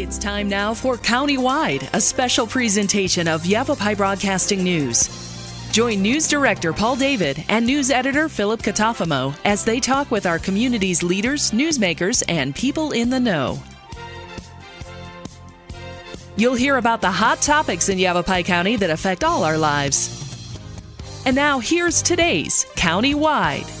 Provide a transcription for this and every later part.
It's time now for Countywide, a special presentation of Yavapai Broadcasting News. Join News Director Paul David and News Editor Philip Catafamo as they talk with our community's leaders, newsmakers, and people in the know. You'll hear about the hot topics in Yavapai County that affect all our lives. And now here's today's Countywide.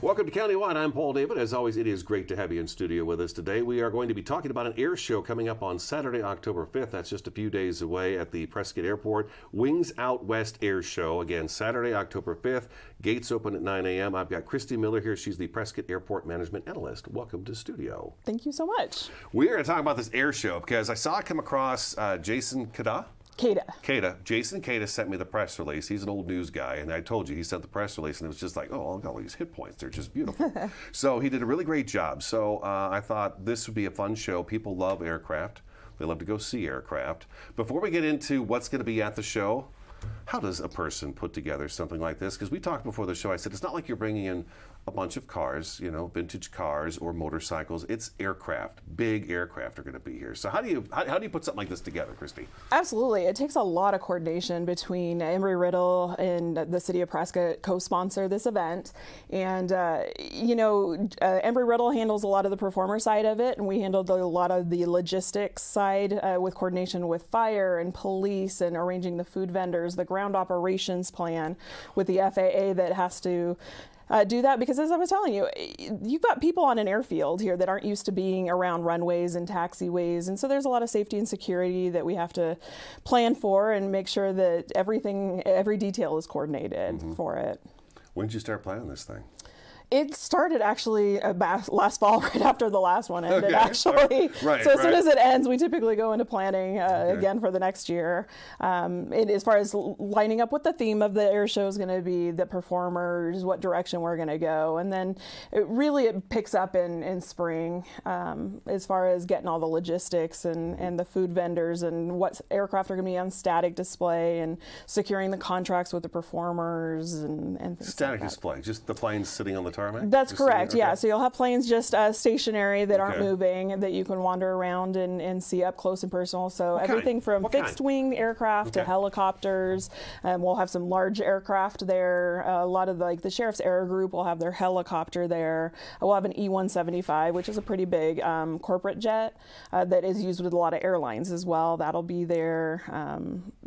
Welcome to Countywide. I'm Paul David. As always, it is great to have you in studio with us today. We are going to be talking about an air show coming up on Saturday, October 5th. That's just a few days away at the Prescott Airport. Wings Out West Air Show. Again, Saturday, October 5th. Gates open at 9 a.m. I've got Christy Miller here. She's the Prescott Airport Management Analyst. Welcome to studio. Thank you so much. We're going to talk about this air show because I saw it come across Jason Cada. Jason Cada sent me the press release. He's an old news guy, and I told you he sent the press release, and it was just like, oh, I've got all these hit points. They're just beautiful. So he did a really great job. So I thought this would be a fun show. People love aircraft. They love to go see aircraft. Before we get into what's going to be at the show, how does a person put together something like this? Because we talked before the show. I said, it's not like you're bringing in a bunch of cars, you know, vintage cars or motorcycles. It's aircraft. Big aircraft are going to be here. So how do you put something like this together, Christy? Absolutely. It takes a lot of coordination between Embry-Riddle and the city of Prescott co-sponsor this event. And, Embry-Riddle handles a lot of the performer side of it, and we handled a lot of the logistics side with coordination with fire and police and arranging the food vendors, the ground operations plan with the FAA that has to do that, because as I was telling you, you've got people on an airfield here that aren't used to being around runways and taxiways, and so there's a lot of safety and security that we have to plan for and make sure that every detail is coordinated for it. When did you start planning this thing? It started actually last fall, right after the last one ended, actually. Right, so as soon as it ends, we typically go into planning again for the next year. As far as lining up what the theme of the air show is going to be, the performers, what direction we're going to go. And then it picks up in spring as far as getting all the logistics and the food vendors and what aircraft are going to be on static display and securing the contracts with the performers and things static like that. display, just the planes sitting on the tarmac? That's correct, yeah. So you'll have planes just stationary that aren't moving, that you can wander around and see up close and personal. So everything from fixed wing aircraft to helicopters. We'll have some large aircraft there. A lot of the Sheriff's Air Group will have their helicopter there. We'll have an E-175, which is a pretty big corporate jet that is used with a lot of airlines as well. That'll be there.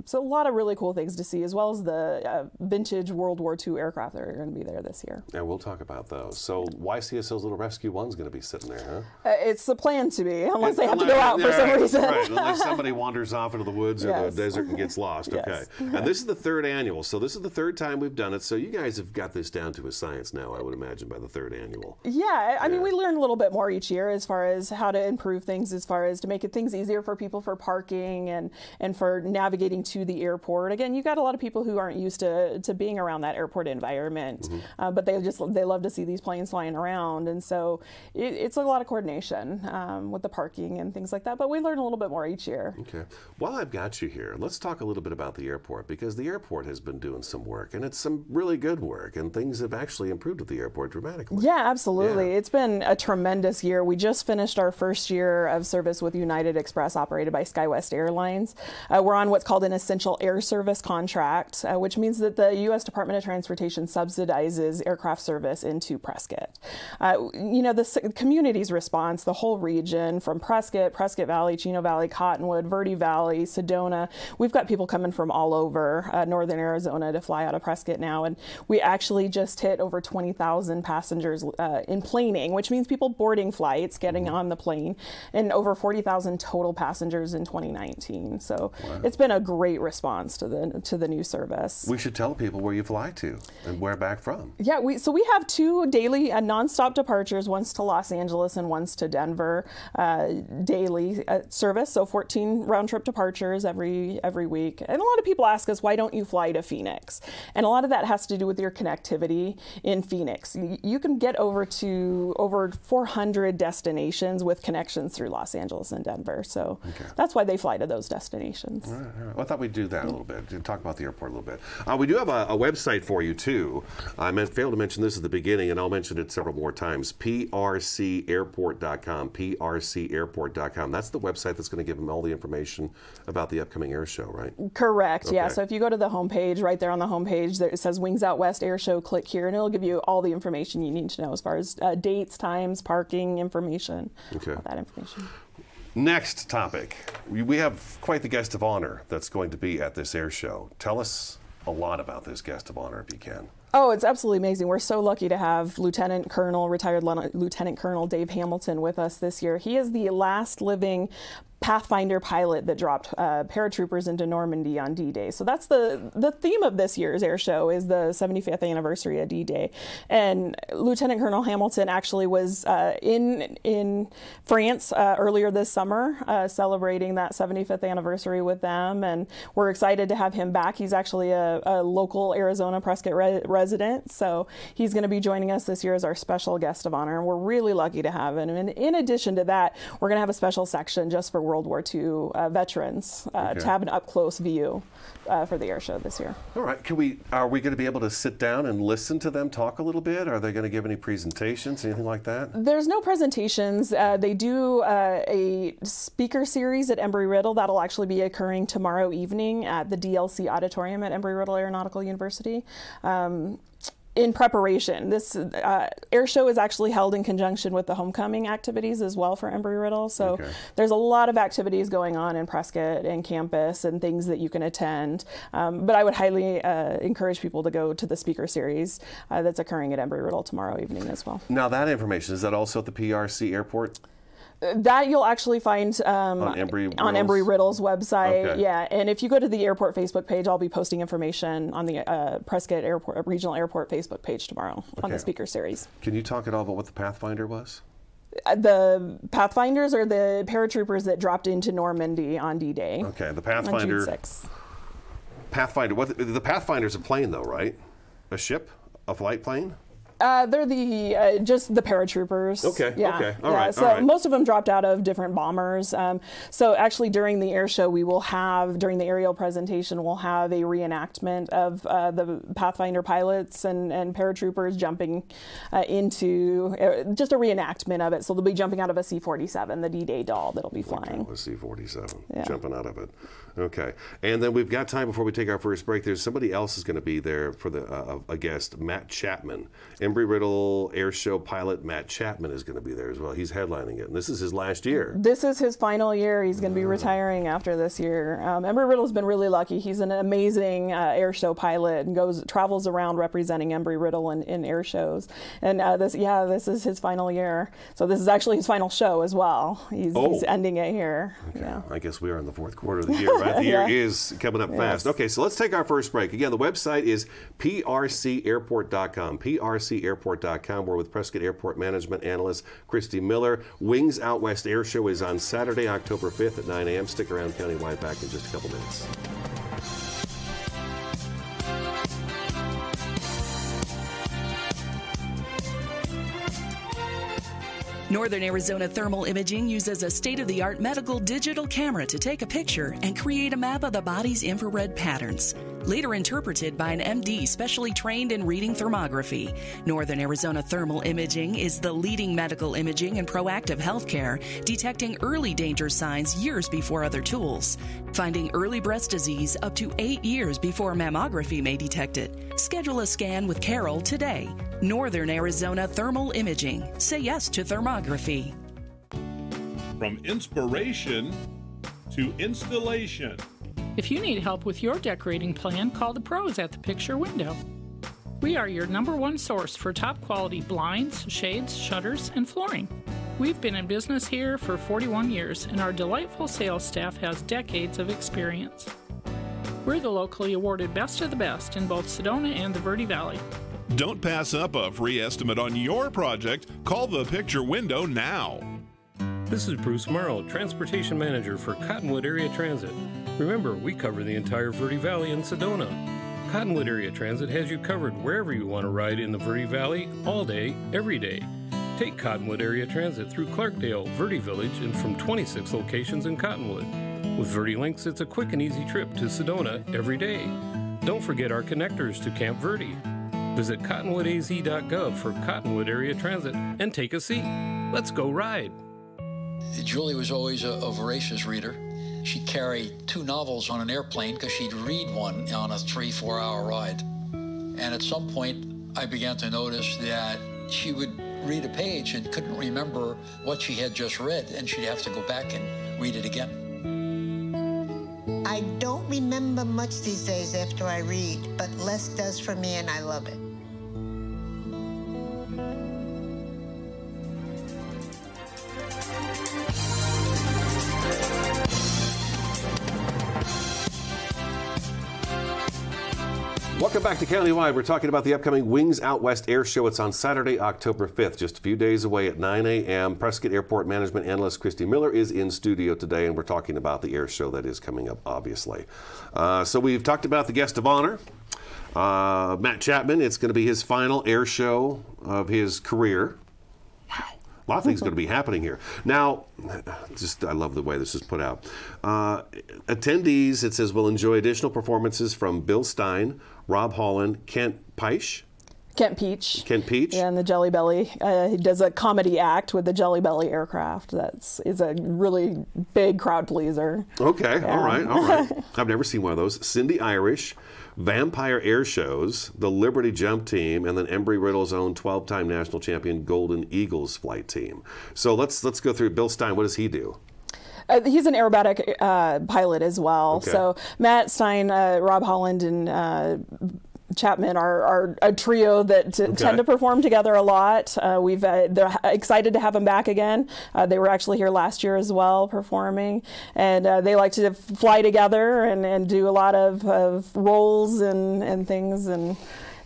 So a lot of really cool things to see, as well as the vintage World War II aircraft that are going to be there this year. And we'll talk about those. So YCSO's little Rescue 1's going to be sitting there, huh? It's the plan to be, unless they have to go out for some reason. Right, unless somebody wanders off into the woods or the desert and gets lost. Okay. And this is the third annual, so this is the third time we've done it. So you guys have got this down to a science now, I would imagine, by the third annual. Yeah, I mean, we learn a little bit more each year as far as how to improve things, as far as to make things easier for people for parking and for navigating to the airport. Again, you've got a lot of people who aren't used to being around that airport environment, but they love to see these planes flying around, and so it's a lot of coordination with the parking and things like that, but we learn a little bit more each year. Okay. While I've got you here, let's talk a little bit about the airport, because the airport has been doing some work, and it's some really good work, and things have actually improved at the airport dramatically. Yeah, absolutely. It's been a tremendous year. We just finished our first year of service with United Express, operated by SkyWest Airlines. We're on what's called an essential air service contract, which means that the U.S. Department of Transportation subsidizes aircraft service into Prescott. The community's response, the whole region from Prescott Valley, Chino Valley, Cottonwood, Verde Valley, Sedona, we've got people coming from all over northern Arizona to fly out of Prescott now, and we actually just hit over 20,000 passengers in planing, which means people boarding flights, getting on the plane, and over 40,000 total passengers in 2019. So it's been a great response to the new service. We should tell people where you fly to and where back from. Yeah, we have two daily nonstop departures, once to Los Angeles and once to Denver, daily service, so 14 round-trip departures every week. And a lot of people ask us, why don't you fly to Phoenix? And a lot of that has to do with your connectivity in Phoenix. You can get over 400 destinations with connections through Los Angeles and Denver, so that's why they fly to those destinations. All right. Well, I thought we'd do that a little bit, talk about the airport a little bit. We do have a website for you, too. I failed to mention this at the beginning. beginning, and I'll mention it several more times, prcairport.com, prcairport.com. That's the website that's going to give them all the information about the upcoming air show, right? Correct, okay. Yeah. So if you go to the homepage, right there on the homepage, it says Wings Out West Air Show, click here, and it'll give you all the information you need to know as far as dates, times, parking information, all that information. Next topic. We have quite the guest of honor that's going to be at this air show. Tell us a lot about this guest of honor, if you can. Oh, it's absolutely amazing. We're so lucky to have retired Lieutenant Colonel Dave Hamilton with us this year. He is the last living Pathfinder pilot that dropped paratroopers into Normandy on D-Day. So that's the theme of this year's air show, is the 75th anniversary of D-Day. And Lieutenant Colonel Hamilton actually was in France earlier this summer, celebrating that 75th anniversary with them. And we're excited to have him back. He's actually a local Arizona Prescott resident. So he's going to be joining us this year as our special guest of honor. And we're really lucky to have him. And in addition to that, we're going to have a special section just for World War II veterans to have an up-close view for the air show this year. All right. Are we going to be able to sit down and listen to them talk a little bit? Are they going to give any presentations, anything like that? There's no presentations. They do a speaker series at Embry-Riddle. That'll actually be occurring tomorrow evening at the DLC Auditorium at Embry-Riddle Aeronautical University. In preparation, this air show is actually held in conjunction with the homecoming activities as well for Embry-Riddle. So there's a lot of activities going on in Prescott and campus and things that you can attend. But I would highly encourage people to go to the speaker series that's occurring at Embry-Riddle tomorrow evening as well. Now that information, is that also at the PRC airport? That you'll actually find on Embry-Riddle's website. Okay. Yeah, and if you go to the airport Facebook page, I'll be posting information on the Prescott Airport Regional Airport Facebook page tomorrow on the speaker series. Can you talk at all about what the Pathfinder was? The Pathfinders are the paratroopers that dropped into Normandy on D-Day. Okay, the Pathfinder. On June 6th. Pathfinder. The Pathfinder's a plane, though, right? A ship, a flight plane. They're just the paratroopers. Okay. Yeah. Okay. All right. So most of them dropped out of different bombers. So actually, during the air show, during the aerial presentation, we'll have a reenactment of the Pathfinder pilots and paratroopers jumping into just a reenactment of it. So they'll be jumping out of a C-47, the D-Day doll that'll be flying. Okay, a C-47 jumping out of it. Okay. And then we've got time before we take our first break. There's somebody else is going to be there for a guest, Matt Chapman. Embry-Riddle Air Show pilot Matt Chapman is going to be there as well. He's headlining it, and this is his last year. This is his final year. He's going to be retiring after this year. Embry-Riddle's been really lucky. He's an amazing air show pilot and travels around representing Embry-Riddle in air shows. And this is his final year. So this is actually his final show as well. He's ending it here. Okay. Yeah. I guess we are in the fourth quarter of the year, right? The year is coming up fast. Okay, so let's take our first break. Again, the website is prcairport.com. prcairport.com. We're with Prescott Airport Management Analyst Christy Miller. Wings Out West Air Show is on Saturday, October 5th at 9 a.m. Stick around, Countywide back in just a couple minutes. Northern Arizona Thermal Imaging uses a state-of-the-art medical digital camera to take a picture and create a map of the body's infrared patterns, later interpreted by an MD specially trained in reading thermography. Northern Arizona Thermal Imaging is the leading medical imaging and proactive healthcare, detecting early danger signs years before other tools, finding early breast disease up to 8 years before mammography may detect it. Schedule a scan with Carol today. Northern Arizona Thermal Imaging. Say yes to thermography. From inspiration to installation. If you need help with your decorating plan, call the pros at the Picture Window. We are your #1 source for top quality blinds, shades, shutters, and flooring. We've been in business here for 41 years, and our delightful sales staff has decades of experience. We're the locally awarded Best of the Best in both Sedona and the Verde Valley. Don't pass up a free estimate on your project. Call the Picture Window now. This is Bruce Morrow, Transportation Manager for Cottonwood Area Transit. Remember, we cover the entire Verde Valley and Sedona. Cottonwood Area Transit has you covered wherever you want to ride in the Verde Valley, all day, every day. Take Cottonwood Area Transit through Clarkdale, Verde Village, and from 26 locations in Cottonwood. With Verde Links, it's a quick and easy trip to Sedona every day. Don't forget our connectors to Camp Verde. Visit cottonwoodaz.gov for Cottonwood Area Transit and take a seat. Let's go ride. Julie was always a voracious reader. She'd carry 2 novels on an airplane because she'd read one on a 3-4 hour ride. And at some point, I began to notice that she would read a page and couldn't remember what she had just read, and she'd have to go back and read it again. I don't remember much these days after I read, but less does for me, and I love it. Welcome back to Countywide. We're talking about the upcoming Wings Out West Air Show. It's on Saturday, October 5th, just a few days away at 9 a.m. Prescott Airport Management Analyst Christy Miller is in studio today, and we're talking about the air show that is coming up, obviously. So we've talked about the guest of honor, Matt Chapman. It's going to be his final air show of his career. Wow. A lot of things are going to be happening here. Now, I love the way this is put out. Attendees, it says, will enjoy additional performances from Bill Stein, Rob Holland, Kent Peach. Yeah, and the Jelly Belly. He does a comedy act with the Jelly Belly aircraft. Is a really big crowd pleaser. Okay, yeah. all right. I've never seen one of those. Cindy Irish, Vampire Air Shows, the Liberty Jump Team, and then Embry-Riddle's own 12-time national champion Golden Eagles flight team. So let's go through Bill Stein. What does he do? He's an aerobatic pilot as well. Okay. So Matt Stein, Rob Holland, and Chapman are a trio that tend to perform together a lot. They're excited to have them back again. They were actually here last year as well performing, and they like to fly together and do a lot of roles and things, and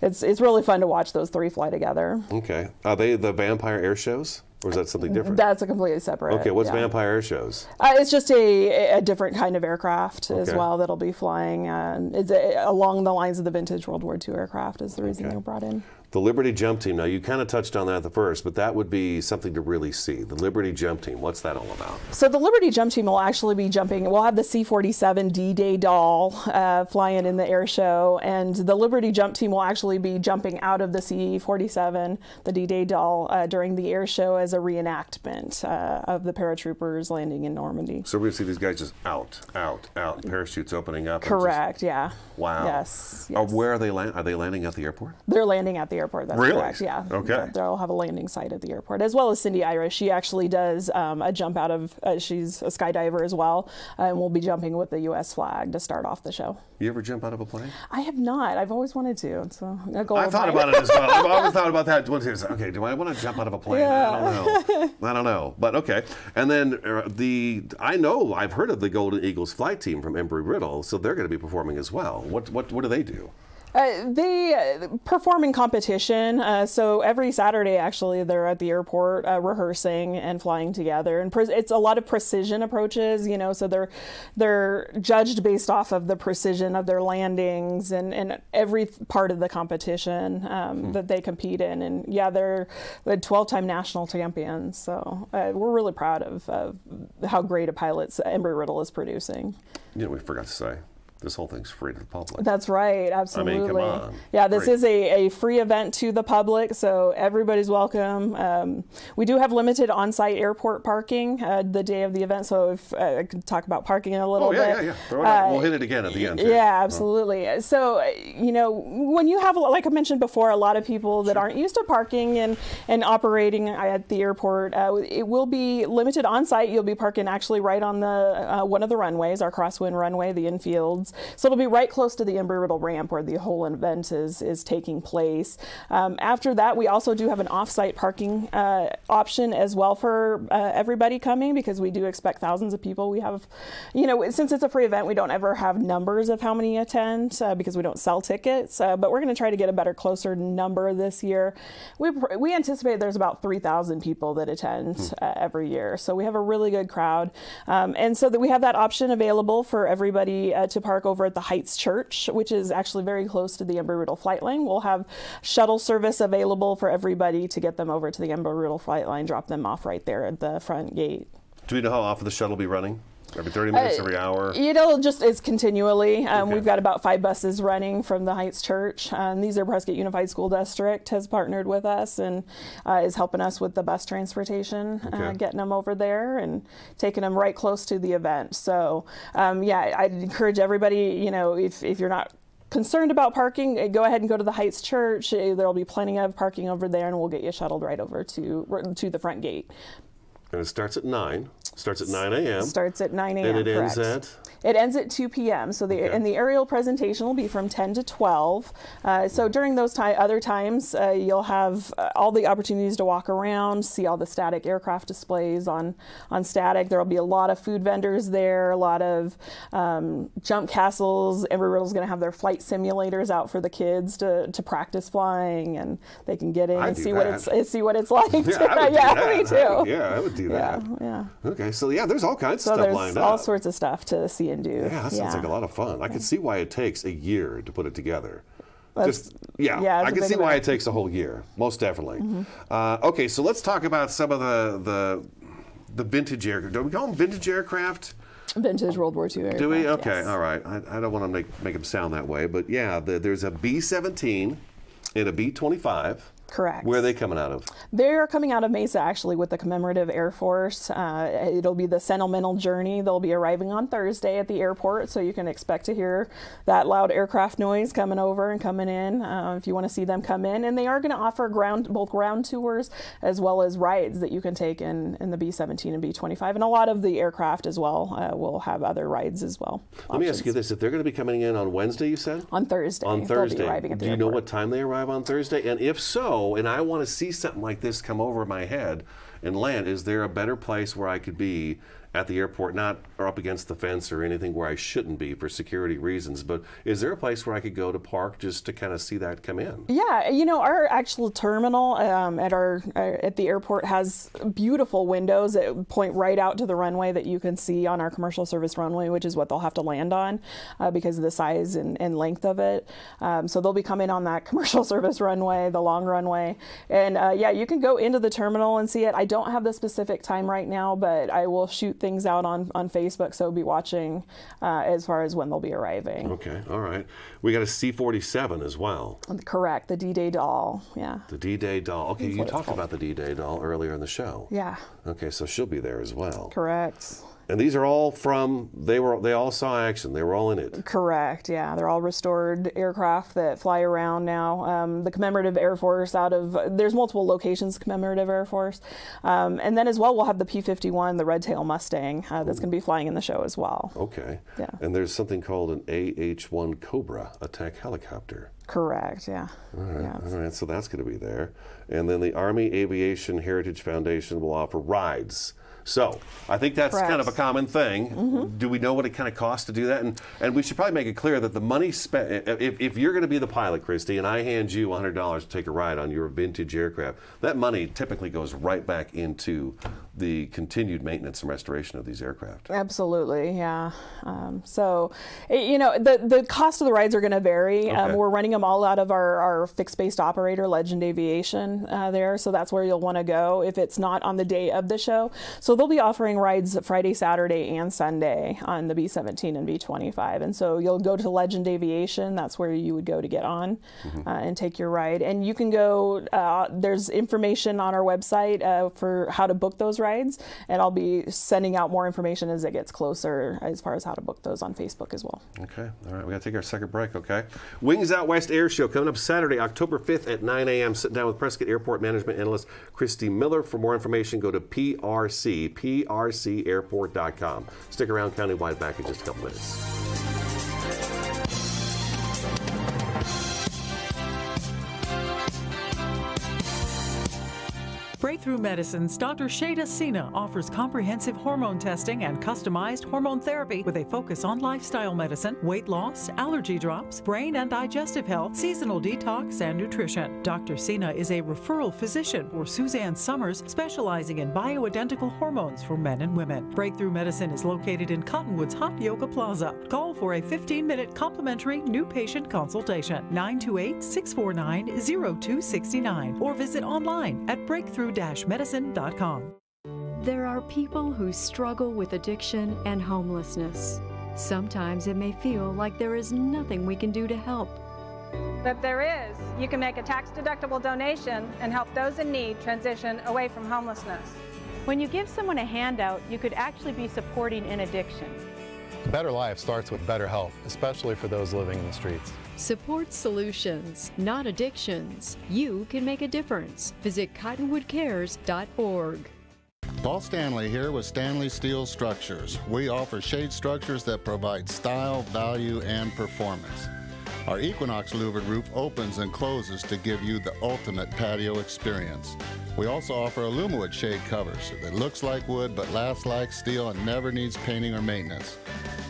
it's really fun to watch those 3 fly together. Okay. Are they the Vampire Air Shows? Or is that something different? That's a completely separate. Okay, what's Vampire Air Shows? It's just a different kind of aircraft as well that'll be flying. It's along the lines of the vintage World War II aircraft is the reason they were brought in. The Liberty Jump Team. Now, you kind of touched on that at the first, but that would be something to really see. The Liberty Jump Team, what's that all about? So the Liberty Jump Team will actually be jumping. We'll have the C-47 D-Day doll flying in the air show, and the Liberty Jump Team will actually be jumping out of the C-47, the D-Day doll, during the air show as a reenactment of the paratroopers landing in Normandy. So we're going to see these guys just out, parachutes opening up. Correct, yeah. Wow. Yes. Where are they landing? Are they landing at the airport? They're landing at the airport. That's really? Correct. Yeah. Okay. They'll have a landing site at the airport, as well as Cindy Irish. She actually does a jump out of. She's a skydiver as well, and we'll be jumping with the U.S. flag to start off the show. You ever jump out of a plane? I have not. I've always wanted to. So I thought about it as well. I've always thought about that. Okay, do I want to jump out of a plane? Yeah. I don't know. But okay. And then I've heard of the Golden Eagles flight team from Embry-Riddle, so they're going to be performing as well. What do they do? They perform in competition. So every Saturday, actually, they're at the airport rehearsing and flying together. And it's a lot of precision approaches, so they're judged based off of the precision of their landings and every part of the competition that they compete in. And yeah, they're the 12-time national champions. So we're really proud of how great a pilot Embry-Riddle is producing. We forgot to say, this whole thing's free to the public. That's right, absolutely. I mean, come on. Yeah, this is a free event to the public, so everybody's welcome. We do have limited on-site airport parking the day of the event, so if I can talk about parking in a little bit. Yeah. Throw it out. We'll hit it again at the end, too. Yeah, absolutely. So, when you have, like I mentioned before, a lot of people that aren't used to parking and operating at the airport, it will be limited on-site. You'll be parking actually right on the one of the runways, our crosswind runway, the infields. So it'll be right close to the Embry-Riddle ramp where the whole event is taking place. After that, we also do have an off-site parking option as well for everybody coming, because we do expect thousands of people. We have, since it's a free event, we don't ever have numbers of how many attend because we don't sell tickets, but we're going to try to get a better, closer number this year. We anticipate there's about 3,000 people that attend every year. So we have a really good crowd. And so that we have that option available for everybody to park over at the Heights Church, which is actually very close to the Embry-Riddle flight line. We'll have shuttle service available for everybody to get them over to the Embry-Riddle flight line, drop them off right there at the front gate. Do we know how often the shuttle will be running? Every 30 minutes, every hour? It's continually. Okay. We've got about 5 buses running from the Heights Church. These are Prescott Unified School District has partnered with us and is helping us with the bus transportation, getting them over there and taking them right close to the event. So, I'd encourage everybody, if you're not concerned about parking, go ahead and go to the Heights Church. There'll be plenty of parking over there, and we'll get you shuttled right over to the front gate. And it starts at 9. Starts at 9 a.m. Starts at 9 a.m. And it ends at? It ends at 2 p.m. So and the aerial presentation will be from 10 to 12. So during those other times, you'll have all the opportunities to walk around, see all the static aircraft displays on static. There will be a lot of food vendors there, a lot of jump castles. Embry-Riddle is going to have their flight simulators out for the kids to practice flying, and they can get in and see what it's like. Me too. I would do that. Yeah. Okay, so there's all kinds of stuff lined up. There's all sorts of stuff to see and do. Yeah, that sounds like a lot of fun. I can see why it takes a year to put it together. I can see why it takes a whole year, most definitely. Okay, so let's talk about some of the vintage aircraft. Do we call them vintage aircraft? Vintage World War II aircraft. Do we? Okay, yes. all right. I don't want to make them sound that way, but there's a B-17 and a B-25. Correct. Where are they coming out of? They're coming out of Mesa, actually, with the Commemorative Air Force. It'll be the Sentimental Journey. They'll be arriving on Thursday at the airport, so you can expect to hear that loud aircraft noise coming over and coming in if you want to see them come in. And they are going to offer both ground tours as well as rides that you can take in the B-17 and B-25. And a lot of the aircraft as well will have other rides as well. Let me ask you this. If they're going to be coming in on Wednesday, you said? On Thursday. On Thursday. They'll be arriving at the Do you airport. know what time they arrive on Thursday? And if so, and I want to see something like this come over my head and land, is there a better place where I could be at the airport, not or up against the fence or anything where I shouldn't be for security reasons, but is there a place where I could go to park just to kind of see that come in? Yeah, our actual terminal at the airport has beautiful windows that point right out to the runway that you can see on our commercial service runway, which is what they'll have to land on because of the size and length of it. So they'll be coming on that commercial service runway, the long runway. And you can go into the terminal and see it. I don't have the specific time right now, but I will shoot things out on Facebook, so be watching as far as when they'll be arriving. Okay, all right. We got a C-47 as well. Correct, the D-Day doll, yeah. The D-Day doll. Okay, you talked about the D-Day doll earlier in the show. Yeah. Okay, so she'll be there as well. Correct. And these are all they all saw action. They were all in it. Correct, yeah. They're all restored aircraft that fly around now. The Commemorative Air Force there's multiple locations, Commemorative Air Force. And then as well, we'll have the P-51, the Red Tail Mustang, that's going to be flying in the show as well. Okay. Yeah. And there's something called an AH-1 Cobra attack helicopter. Correct, yeah. All right, yeah. all right, so that's going to be there. And then the Army Aviation Heritage Foundation will offer rides. So I think that's kind of a common thing. Do we know what it kind of costs to do that? And we should probably make it clear that the money spent, if you're going to be the pilot, Christy, and I hand you $100 to take a ride on your vintage aircraft, that money typically goes right back into the continued maintenance and restoration of these aircraft. Absolutely, yeah. The cost of the rides are going to vary. Okay. We're running them all out of our fixed-based operator, Legend Aviation, there, so that's where you'll want to go if it's not on the day of the show. So they'll be offering rides Friday, Saturday, and Sunday on the B-17 and B-25. And so you'll go to Legend Aviation. That's where you would go to get on and take your ride. And you can go, there's information on our website for how to book those rides. And I'll be sending out more information as it gets closer as far as how to book those on Facebook as well. Okay. All right. We got to take our second break, okay? Wings Out West Air Show coming up Saturday, October 5th at 9 a.m. Sitting down with Prescott Airport Management Analyst Christy Miller. For more information, go to prcairport.com. Stick around, Countywide, back in just a couple minutes. Breakthrough Medicine's Dr. Shada Sina offers comprehensive hormone testing and customized hormone therapy with a focus on lifestyle medicine, weight loss, allergy drops, brain and digestive health, seasonal detox, and nutrition. Dr. Sina is a referral physician for Suzanne Summers, specializing in bioidentical hormones for men and women. Breakthrough Medicine is located in Cottonwood's Hot Yoga Plaza. Call for a 15-minute complimentary new patient consultation, 928-649-0269, or visit online at breakthrough-medicine.com. There are people who struggle with addiction and homelessness. Sometimes it may feel like there is nothing we can do to help. But there is. You can make a tax-deductible donation and help those in need transition away from homelessness. When you give someone a handout, you could actually be supporting an addiction. A better life starts with better health, especially for those living in the streets. Support solutions, not addictions. You can make a difference. Visit cottonwoodcares.org. Paul Stanley here with Stanley Steel Structures. We offer shade structures that provide style, value, and performance. Our Equinox louvered roof opens and closes to give you the ultimate patio experience. We also offer Alumawood shade covers that looks like wood but lasts like steel and never needs painting or maintenance.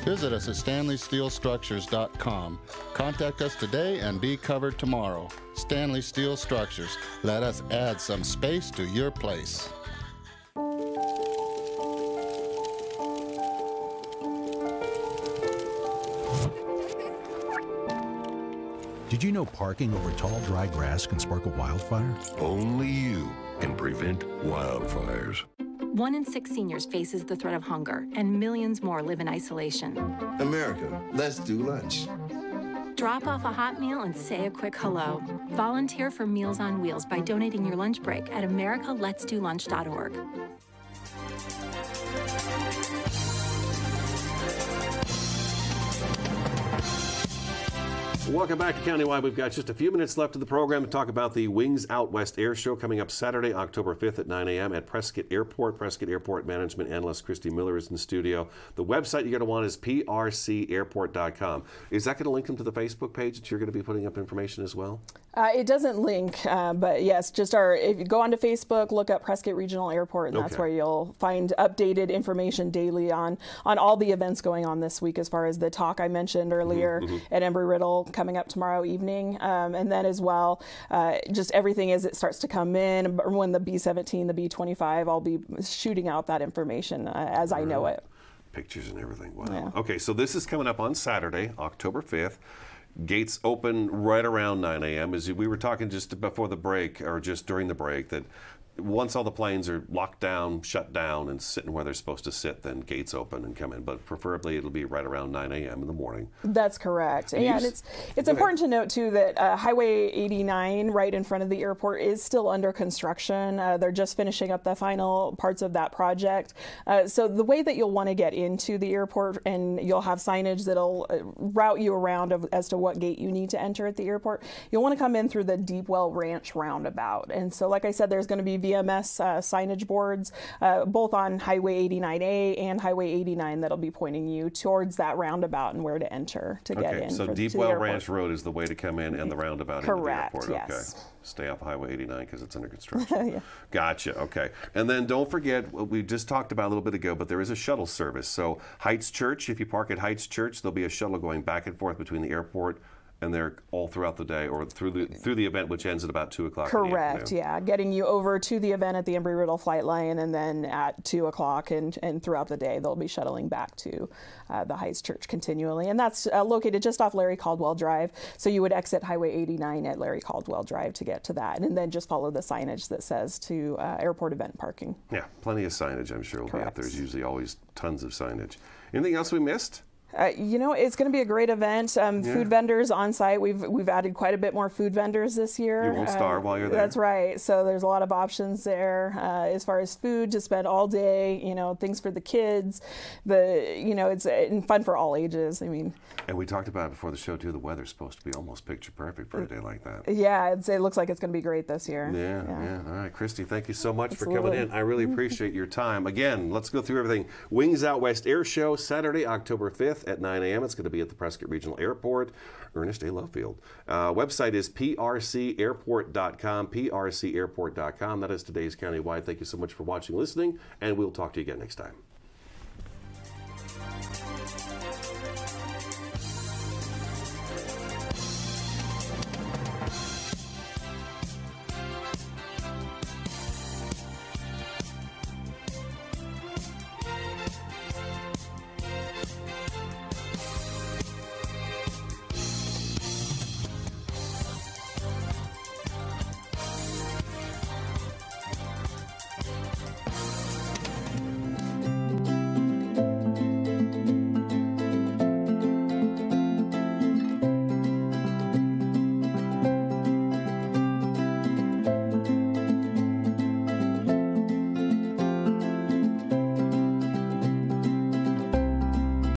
Visit us at StanleySteelStructures.com. Contact us today and be covered tomorrow. Stanley Steel Structures. Let us add some space to your place. Did you know parking over tall, dry grass can spark a wildfire? Only you can prevent wildfires. 1 in 6 seniors faces the threat of hunger, and millions more live in isolation. America, let's do lunch. Drop off a hot meal and say a quick hello. Volunteer for Meals on Wheels by donating your lunch break at americaletsdolunch.org. Welcome back to Countywide. We've got just a few minutes left of the program to talk about the Wings Out West Air Show coming up Saturday, October 5th at 9 a.m. at Prescott Airport. Prescott Airport Management Analyst Christy Miller is in the studio. The website you're going to want is prcairport.com. Is that going to link them to the Facebook page that you're going to be putting up information as well? It doesn't link, but yes, just if you go onto Facebook, look up Prescott Regional Airport, and that's where you'll find updated information daily on all the events going on this week, as far as the talk I mentioned earlier at Embry-Riddle coming up tomorrow evening, and then as well, just everything as it starts to come in. When the B-17, the B-25, I'll be shooting out that information as I know it. Pictures and everything. Wow. Yeah. Okay, so this is coming up on Saturday, October 5th. Gates open right around 9 a.m. As we were talking just before the break, or just during the break, that once all the planes are locked down, shut down, and sitting where they're supposed to sit, then gates open and come in. But preferably it'll be right around 9 a.m. in the morning. That's correct. And it's important to note, too, that Highway 89 right in front of the airport is still under construction. They're just finishing up the final parts of that project. So the way that you'll want to get into the airport, and you'll have signage that'll route you around as to what gate you need to enter at the airport, you'll want to come in through the Deepwell Ranch roundabout. And so, like I said, there's going to be VMS signage boards, both on Highway 89A and Highway 89, that'll be pointing you towards that roundabout and where to enter to get in. So Deepwell Ranch Road is the way to come in, and the roundabout into the airport. Yes. Okay. Stay off Highway 89 because it's under construction. Yeah. Gotcha. Okay. And then don't forget what we just talked about a little bit ago, but there is a shuttle service. So Heights Church, if you park at Heights Church, there'll be a shuttle going back and forth between the airport and they're all throughout the day, or through the event, which ends at about 2 o'clock. Correct, yeah. Getting you over to the event at the Embry-Riddle flight line, and then at 2 o'clock and throughout the day, they'll be shuttling back to the Heights Church continually. And that's located just off Larry Caldwell Drive. So you would exit Highway 89 at Larry Caldwell Drive to get to that, and then just follow the signage that says to airport event parking. Yeah, plenty of signage, I'm sure, will be out there. There's usually always tons of signage. Anything else we missed? It's going to be a great event. Food vendors on site. We've added quite a bit more food vendors this year. You won't starve while you're there. That's right. So there's a lot of options there as far as food to spend all day. Things for the kids. It's fun for all ages. And we talked about it before the show too. The weather's supposed to be almost picture perfect for a day like that. Yeah, it looks like it's going to be great this year. Yeah. All right, Christy, thank you so much for coming in. I really appreciate your time. Again, let's go through everything. Wings Out West Air Show, Saturday, October 5th. At 9 a.m. It's going to be at the Prescott Regional Airport, Ernest A. Love Field. Website is prcairport.com, prcairport.com. That is today's Countywide. Thank you so much for watching and listening, and we'll talk to you again next time.